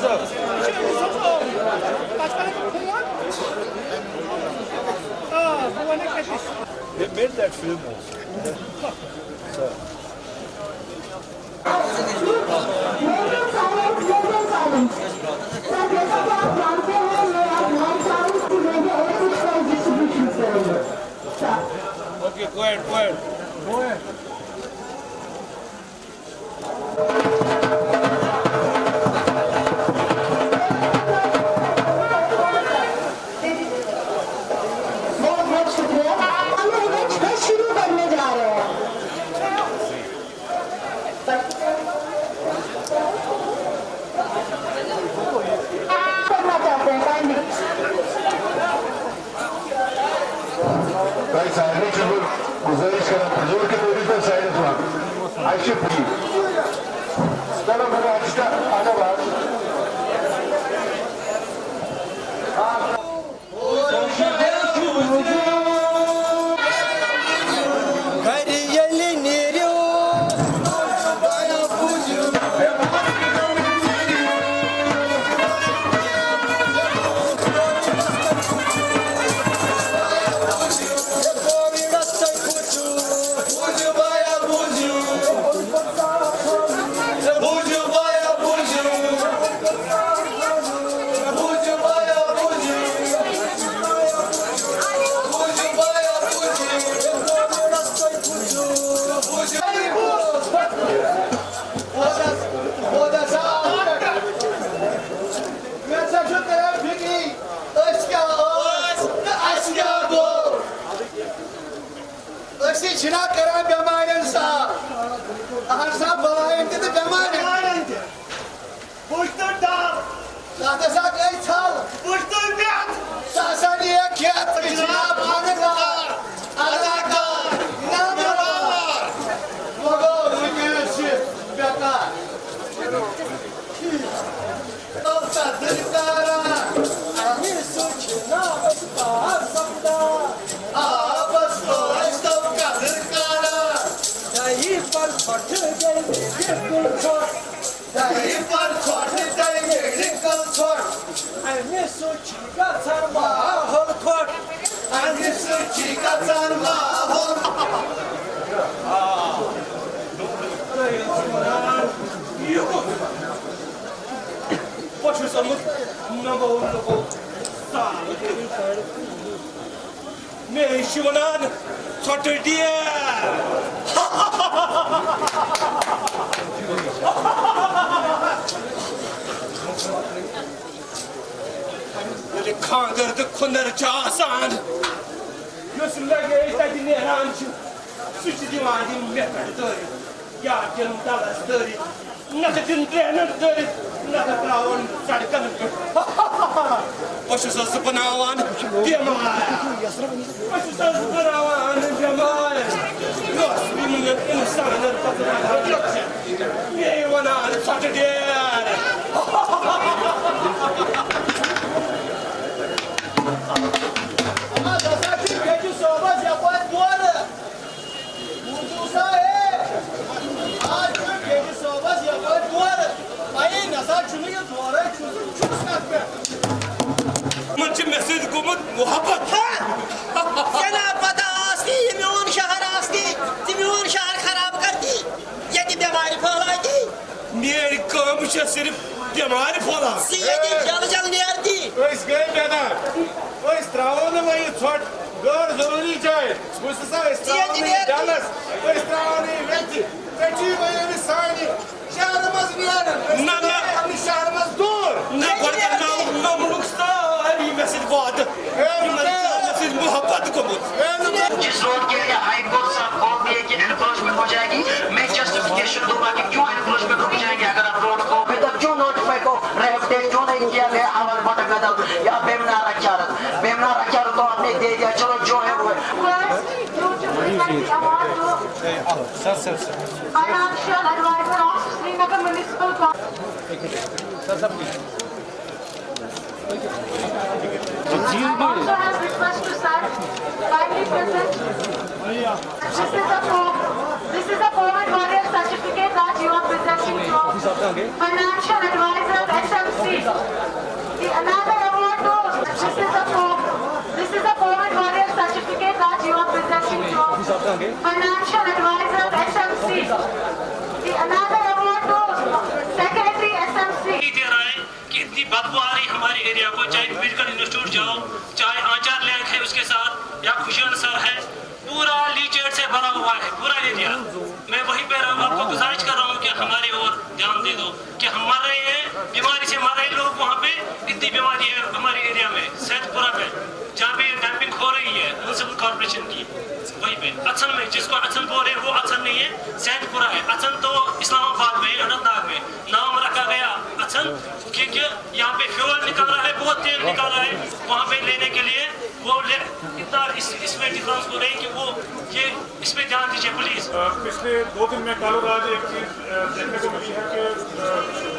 They made that film also. So. Okay, go ahead, go ahead. Go ahead. गुजारिश करा जोर के पूरी तरह साइड हुआ आयशे पूरी चलो मेरा अच्छा आगे बात Çırak karan bemarın sağ. Ağırsa balayın dedi bemarın. Buştur dağ. Zahtesak ey çal. Buştur biyat. Sasaniye kiyat. Çırak anılar. Adaklar. İnanırlar. Mogo ülkesi. Biyatlar. Olsa dırıklara. Ahir suçuna basıpa sapda. पर फट गई बिल्कुल छोड़ दाई पर छोड़ दाई बिल्कुल छोड़ अन्य सोचेगा शर्मा हो थोड़ अन्य सोचेगा शर्मा हो पशु समुद्र नमो नमो मैं शिवनान छोटे दिया Böyle kandırdı kunları çağsan Gözümle geçti nerancı Suçu divadim meferdori Yargın dalastori Nakıtın drenerdori Nakıt ravan sarkanır Başı sası pınavan Demaya Başı sası pınavan Demaya Göz bir insanın tadına Gökçe Meyvanı satı der Ama dasaki peki sohbet yapan duvarı Ucusa Artık peki sohbet yapan duvarı Ayı nasıl çünkü duvarı çok sıkıntı Mıncı mesut kumut muhabbet Sen apata asti, Timon şehir asti Timon şehir खराब कर दी यदि बीमारी फैलाई दी मेरी काम से सिर्फ बीमारी फैला सीधी जल जल नियर दी इस गए बेटा इस त्रावन में ये छोड़ गौर जरूरी जाए मुझसे इस त्रावन में डालस इस त्रावन में व्यक्ति व्यक्ति में ये सानी शहर मजनियान ना ना अपनी शहर मजदूर ना पड़ता ना मुल्कस्ता अभी मैसेज बात मैसेज मोहब्बत को मुझ जिस रोड के लिए हाई कोर्ट साहब बोल दिए कि एनक्रोचमेंट हो जाएगी मैं जस्टिफिकेशन दूंगा कि क्यों एनक्रोचमेंट रुक जाएंगे अगर आप रोड को अभी तक क्यों नोटिफाई को रेफटेक क्यों नहीं किया गया अमल भटक गदल या बेमनार अचारत तो आपने दे दिया चलो जो है वो sir Financial advisor of Srinagar Municipal sir also has request to sir kindly present. This is a COVID warrior certificate that you are presenting to financial advisor SMC. Financial Advisor SMC. Another award to Secretary SMC. दे रहा है कि इतनी बदबू आ रही हमारे area को, चाहे medical institute जाओ, चाहे आचार लैंड है उसके साथ, या खुशियान सर है, पूरा लीचेड से भरा हुआ है पूरा एरिया। मैं वहीं पे आपको गुजारिश कर रहा हूँ कि हमारे और ध्यान दे दो कि हम मर रहे हैं, बीमारी से मर रहे लोग, वहाँ पे इतनी बीमारी है हमारे एरिया में सैदपुरा पे, जहाँ पे डंपिंग हो रही है म्यूनसिपल कॉर्पोरेशन की, वहीं पे अचन में, जिसको अचन बोल रहे हैं वो अचन नहीं है, सैदपुरा है। अचन तो इस्लामाबाद में, अनंतनाग में नाम रखा गया अचन, क्योंकि यहाँ पे फ्यूल निकल रहा है, बहुत तेल निकल रहा है, वहाँ पे लेने के लिए वो इतना इसमें डिफरेंस हो रही है कि वो ये इस पे ध्यान दीजिए प्लीज। पिछले 2 दिन में कालो राज एक चीज देखने को मिली है कि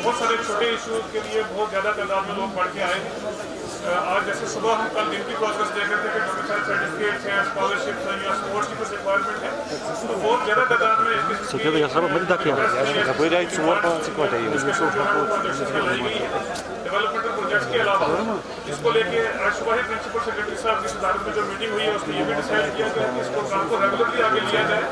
बहुत सारे छोटे इश्यूज के लिए बहुत ज़्यादा तादाद में लोग बढ़ के आए हैं। आज जैसे सुबह हम कल दिन की प्रोसेस देख रहे थे कि डोमिसाइल सर्टिफिकेट्स हैं, स्कॉलरशिप्स हैं या स्पोर्ट्स की कुछ रिक्वायरमेंट है, तो बहुत ज़्यादा तादाद में डेवलपमेंटल प्रोजेक्ट्स के अलावा इसको लेके आज सुबह ही प्रिंसिपल सेक्रेटरी साहब की सदारत में जो मीटिंग हुई है उसमें ये भी डिसाइड किया कि इस प्रोग्राम को रेगुलरली आगे लिया जाए,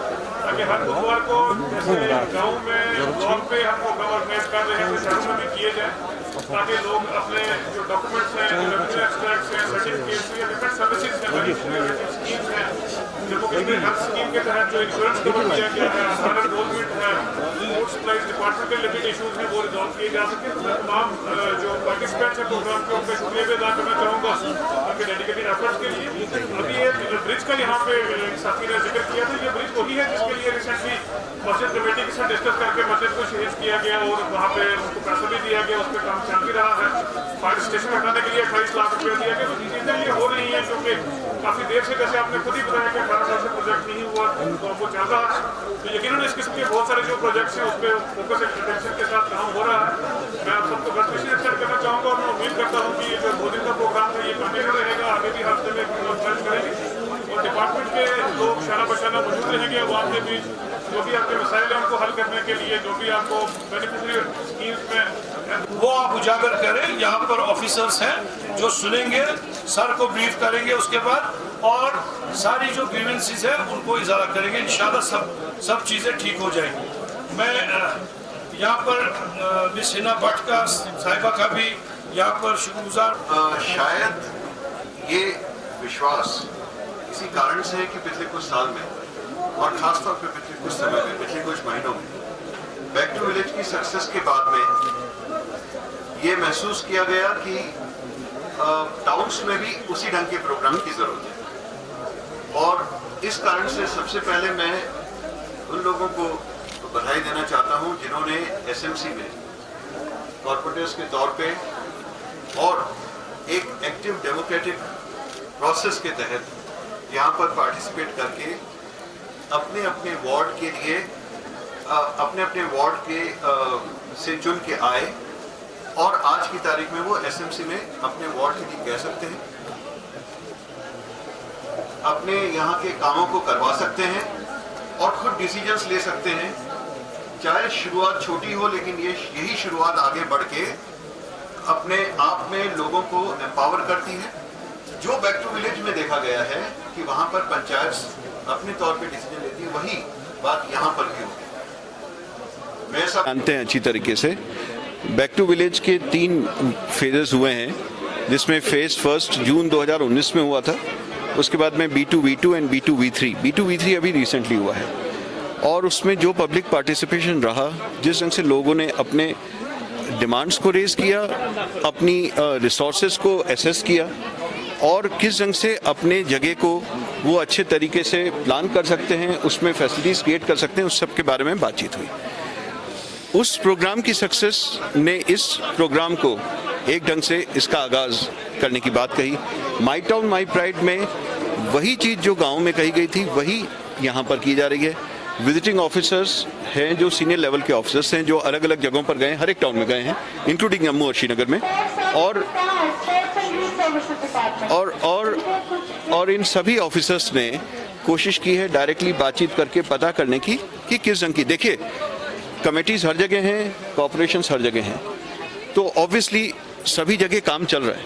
ताकि हर बुधवार को जैसे गाँव में ब्लॉक पे हम प्रोग्राम ऑर्गेनाइज कर रहे हैं तो शहरों में भी किए जाए, ताकि लोग अपने जो डॉक्यूमेंट्स हैं, रेवेन्यू एक्सट्रैक्ट्स हैं, सर्टिफिकेट्स हैं, डिफरेंट सर्विसेज हैं, स्कीम्स हैं, जम्मू कश्मीर हेल्थ स्कीम के तहत जो इंश्योरेंस कवर किया गया है, हमारा एनरोलमेंट है, फूड सप्लाइज डिपार्टमेंट के रिलेटेड इशूज़ हैं वो रिजॉल्व किए जा सके। तो मैं तमाम जो पार्टिसिपेंट्स हैं प्रोग्राम के उनका शुक्रिया भी अदा करना चाहूँगा उनके डेडिकेटेड एफर्ट्स के लिए। अभी एक ब्रिज का यहाँ पे साथी ने जिक्र किया था, ये ब्रिज वही है जिसके लिए रिसेंटली मस्जिद कमेटी के साथ डिस्कस करके मस्जिद को शहीद किया गया और वहाँ पे उनको पैसा भी दिया गया, उस पर काम चल भी रहा है। फायर स्टेशन हटाने के लिए 28 लाख रुपये दिया गया। तो चीज़ें ये हो रही हैं क्योंकि काफ़ी देर से, जैसे आपने खुद ही बताया कि 18 साल से प्रोजेक्ट नहीं हुआ तो वो चल रहा है, तो यकीनन इस किस्म के बहुत सारे जो प्रोजेक्ट्स हैं उस पर फोकस एंड अटेंशन के साथ काम हो रहा है। मैं आप सबको बेस्ट विशेष एक्सटेंड करना चाहूँगा और मैं उम्मीद करता हूँ कि ये जो 2 दिन का प्रोग्राम है ये कंटिन्यू रहेगा, आगे भी हफ्ते में खर्च करेंगे और डिपार्टमेंट के लोग शाना बशाना मौजूद रहेंगे। वो आपके बीच जो भी आपके मसाइल हैं उनको हल करने के लिए, जो भी आपको बेनिफिशियरी स्कीम्स में वो आप उजागर करें। यहाँ पर ऑफिसर्स हैं जो सुनेंगे, सर को ब्रीफ करेंगे उसके बाद, और सारी जो ग्रीवेंसेस है उनको इजारा करेंगे। इंशाल्लाह सब चीज़ें ठीक हो जाएंगी। मैं यहाँ पर मिस हिना भट्ट का, साहिबा का भी यहाँ पर शुक्रगुजार। शायद ये विश्वास इसी कारण से है कि पिछले कुछ साल में और खासतौर पर पिछले कुछ समय में, पिछले कुछ महीनों में बैक टू विलेज की सक्सेस के बाद में ये महसूस किया गया कि टाउन्स में भी उसी ढंग के प्रोग्राम की जरूरत है। और इस कारण से सबसे पहले मैं उन लोगों को बधाई देना चाहता हूं जिन्होंने एसएमसी में कॉर्पोरेटर्स के तौर पे और एक एक्टिव डेमोक्रेटिक प्रोसेस के तहत यहाँ पर पार्टिसिपेट करके अपने अपने वार्ड के लिए अपने अपने वार्ड के से चुन के आए और आज की तारीख में वो एसएमसी में अपने वार्ड के लिए कह सकते हैं, अपने यहाँ के कामों को करवा सकते हैं और खुद डिसीजंस ले सकते हैं। चाहे शुरुआत छोटी हो, लेकिन यही शुरुआत आगे बढ़ के अपने आप में लोगों को एम्पावर करती है। जो बैक टू विलेज में देखा गया है कि वहाँ पर पंचायत अपने तौर पे डिसीजन लेती है, वही बात यहाँ पर भी होगी। मैं सब जानते हैं अच्छी तरीके से। बैक टू विलेज के 3 फेजेस हुए हैं, जिसमें फेज फर्स्ट जून 2019 में हुआ था, उसके बाद में B2V2 एंड B2V3 अभी रिसेंटली हुआ है। और उसमें जो पब्लिक पार्टिसिपेशन रहा, जिस ढंग से लोगों ने अपने डिमांड्स को रेज किया, अपनी रिसोर्सेज को एसेस किया और किस ढंग से अपने जगह को वो अच्छे तरीके से प्लान कर सकते हैं, उसमें फैसिलिटीज़ क्रिएट कर सकते हैं, उस सब के बारे में बातचीत हुई। उस प्रोग्राम की सक्सेस ने इस प्रोग्राम को एक ढंग से इसका आगाज़ करने की बात कही। माई टाउन माई प्राइड में वही चीज़ जो गांव में कही गई थी वही यहाँ पर की जा रही है। विजिटिंग ऑफिसर्स हैं जो सीनियर लेवल के ऑफिसर्स हैं, जो अलग अलग जगहों पर गए, हर एक टाउन में गए हैं, इंक्लूडिंग जम्मू और श्रीनगर में, और इन सभी ऑफिसर्स ने कोशिश की है डायरेक्टली बातचीत करके पता करने की कि किस ढंग की। देखिए, कमेटीज हर जगह हैं, कॉर्पोरेशंस हर जगह हैं, तो ऑब्वियसली सभी जगह काम चल रहा है,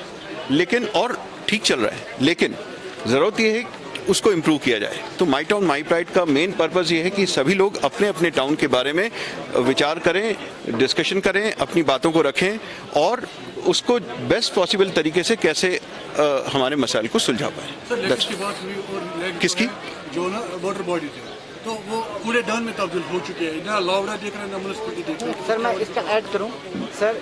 लेकिन और ठीक चल रहा है, लेकिन ज़रूरत ये है उसको इम्प्रूव किया जाए। तो माई टाउन माई प्राइड का मेन पर्पज़ ये है कि सभी लोग अपने अपने टाउन के बारे में विचार करें, डिस्कशन करें, अपनी बातों को रखें और उसको बेस्ट पॉसिबल तरीके से कैसे हमारे मसाइल को सुलझा पाएँ। किसकी? जो ना वाटर बॉडी थे तो वो पूरे डन में तब्दील हो चुके हैं, ना लावड़ा देख रहे हैं ना म्युनिसिपैलिटी देख रहे हैं। सर मैं इसका ऐड करूं सर,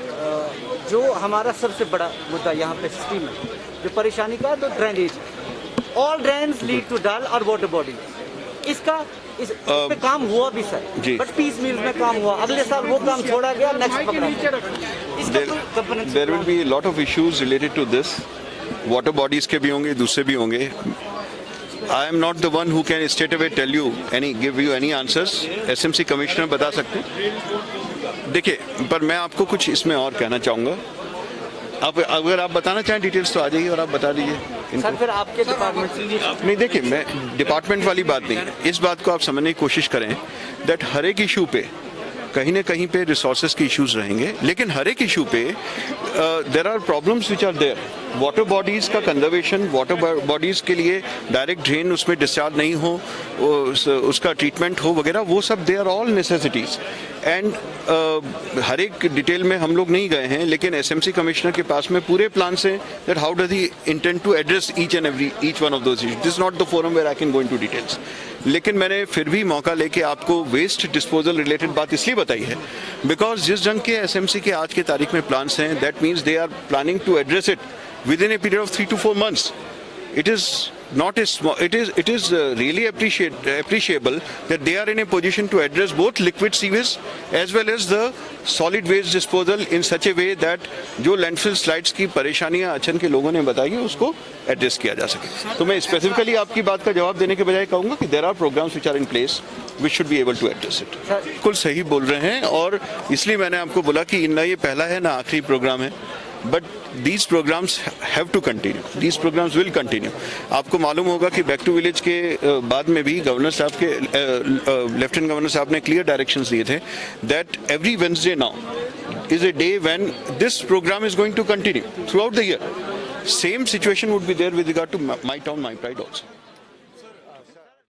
जो हमारा सबसे बड़ा मुद्दा यहाँ पे सिस्टम में जो परेशानी का तो drainage, all drains lead to Dal और वाटर बॉडी। इसका इस पे काम हुआ भी सर, बट पीस मील में काम हुआ, अगले साल वो काम छोड़ा गया, नेक्स्ट पकड़ा। There will be lot of issues related to this, water bodies के भी होंगे, दूसरे भी होंगे। I am not the one who can straight away tell you give you any answers. SMC commissioner बता सकते हैं। देखिए, पर मैं आपको कुछ इसमें और कहना चाहूँगा। आप अगर आप बताना चाहें डिटेल्स तो आ जाइए और आप बता दीजिए। सर फिर आपके डिपार्टमेंट से नहीं, देखिए मैं डिपार्टमेंट वाली बात नहीं है, इस बात को आप समझने की कोशिश करें दैट हर एक इशू पे कहीं ना कहीं पे रिसोर्सेज के इश्यूज रहेंगे, लेकिन हर एक इशू पे there are problems which are there. Water bodies का कंजर्वेशन, वाटर बॉडीज़ के लिए डायरेक्ट ड्रेन उसमें डिस्चार्ज नहीं हो, उसका ट्रीटमेंट हो वगैरह, वो सब they are all necessities. And हर एक डिटेल में हम लोग नहीं गए हैं, लेकिन एसएमसी कमिश्नर के पास में पूरे प्लान हैं that how does he intend to address each one of those issues. This not the forum where I can go into details. लेकिन मैंने फिर भी मौका लेके आपको वेस्ट डिस्पोजल रिलेटेड बात इसलिए बताई है बिकॉज जिस ढंग के एसएमसी के आज के तारीख में प्लान्स हैं, that means they are planning to address it within a period of 3 to 4 months. It is not a small, it is really appreciable that they are in a position to address both liquid sewage as well as the solid waste disposal in such a way that जो landfill slides की परेशानियां अचन के लोगों ने बताई है उसको address किया जा सके। तो मैं स्पेसिफिकली आपकी बात का जवाब देने के बजाय कहूँगा कि there are programs which are in place which should be able to address it. बिल्कुल सही बोल रहे हैं और इसलिए मैंने आपको बोला कि ना ये पहला है ना आखिरी प्रोग्राम है, but these programs have to continue. These programs will continue. आपको मालूम होगा कि बैक टू विलेज के बाद में भी गवर्नर साहब के लेफ्टिनेंट गवर्नर साहब ने क्लियर डायरेक्शंस दिए थे that every Wednesday now is a day when this program is going to continue throughout the year. Same situation would be there with regard to My Town My Pride also.